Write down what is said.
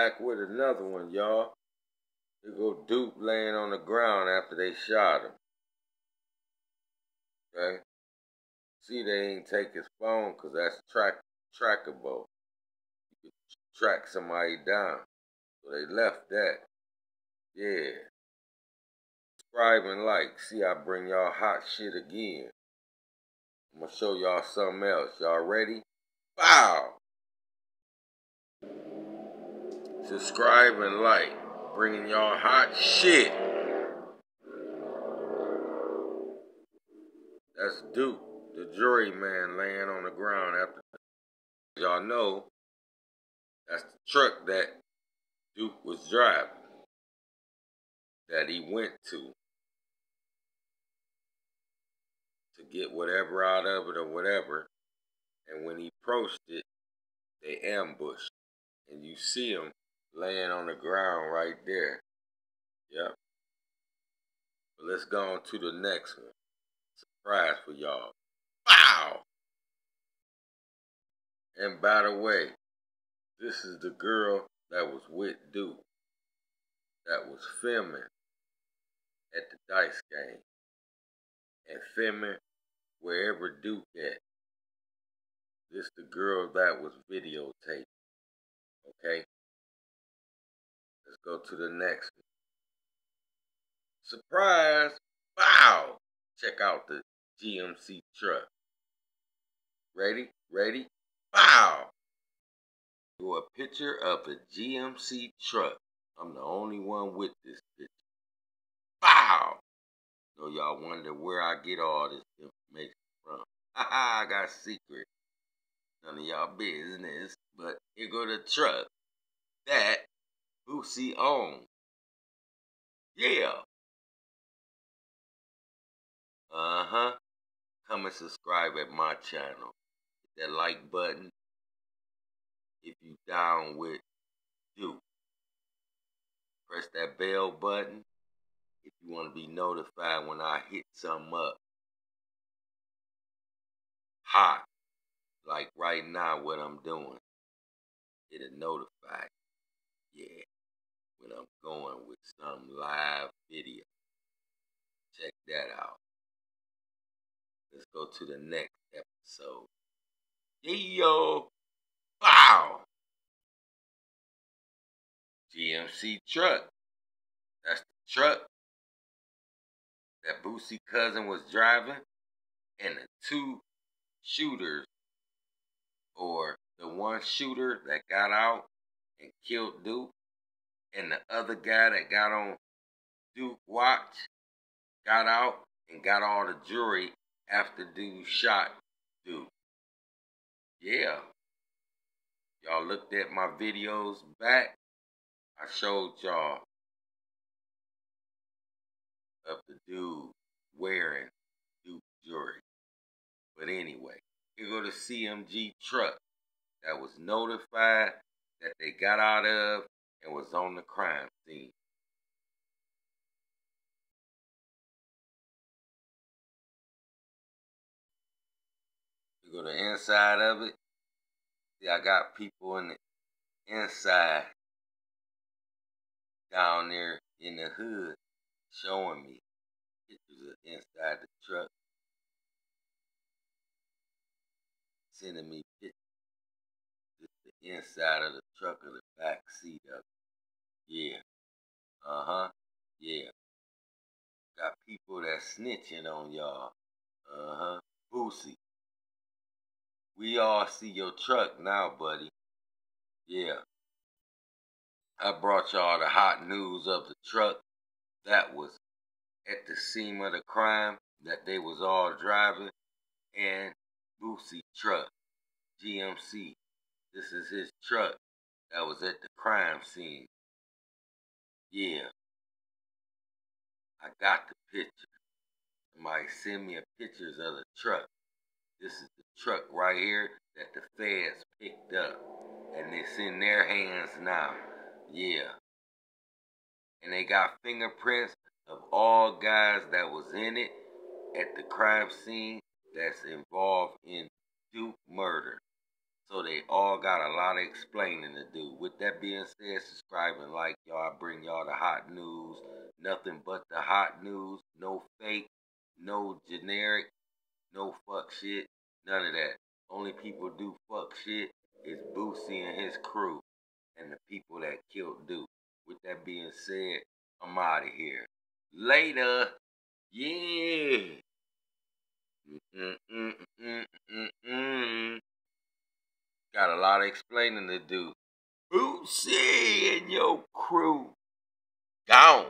Back with another one, y'all. Here go Duke laying on the ground after they shot him. Okay? See, they ain't take his phone because that's trackable. You can track somebody down. So they left that. Yeah. Subscribe and like. See, I bring y'all hot shit again. I'm going to show y'all something else. Y'all ready? Bow! Subscribe and like. Bringing y'all hot shit. That's Duke, the juryman, laying on the ground after. Y'all know, that's the truck that Duke was driving, that he went to get whatever out of it or whatever. And when he approached it, they ambushed. And you see him laying on the ground right there. Yep. But let's go on to the next one. Surprise for y'all. Bow! And by the way, this is the girl that was with Duke, that was filming at the dice game and filming wherever Duke at. This the girl that was videotaped. Okay? Let's go to the next one. Surprise! Wow! Check out the GMC truck. Ready? Ready? Wow! Do a picture of a GMC truck. I'm the only one with this picture. Wow! So y'all wonder where I get all this information from. Haha, I got a secret. None of y'all business. But here go the truck that Boosie owns. Yeah. Uh-huh. Come and subscribe at my channel. Hit that like button if you down with Duke. Press that bell button if you want to be notified when I hit something up hot, like right now what I'm doing. It'll notify you. Yeah, when I'm going with some live video. Check that out. Let's go to the next episode. Yo! Wow! GMC truck. That's the truck that Boosie cousin was driving, and the two shooters, or the one shooter that got out and killed Duke, and the other guy that got on Duke watch, got out and got all the jury after Duke shot Duke. Yeah. Y'all looked at my videos back. I showed y'all of the dude wearing Duke jewelry. But anyway, here go the CMG truck that was notified that they got out of and was on the crime scene. You go to the inside of it. See, I got people in the inside down there in the hood showing me pictures of inside the truck, sending me pictures. Just the inside of the truck or the back seat of it. Yeah. Uh-huh. Yeah. Got people that snitching on y'all. Uh-huh. Boosie. We all see your truck now, buddy. Yeah. I brought y'all the hot news of the truck that was at the scene of the crime that they was all driving, and Boosie truck, GMC. This is his truck that was at the crime scene. Yeah. I got the picture. Somebody send me a pictures of the truck. This is the truck right here that the feds picked up. And it's in their hands now. Yeah. And they got fingerprints of all guys that was in it at the crime scene that's involved in Duke murder. So they all got a lot of explaining to do. With that being said, subscribe and like y'all. I bring y'all the hot news. Nothing but the hot news. No fake, no generic, no fuck shit. None of that. Only people do fuck shit is Boosie and his crew and the people that killed Duke. With that being said, I'm out of here. Later. Yeah. Got a lot of explaining to do. Boosie and your crew gone.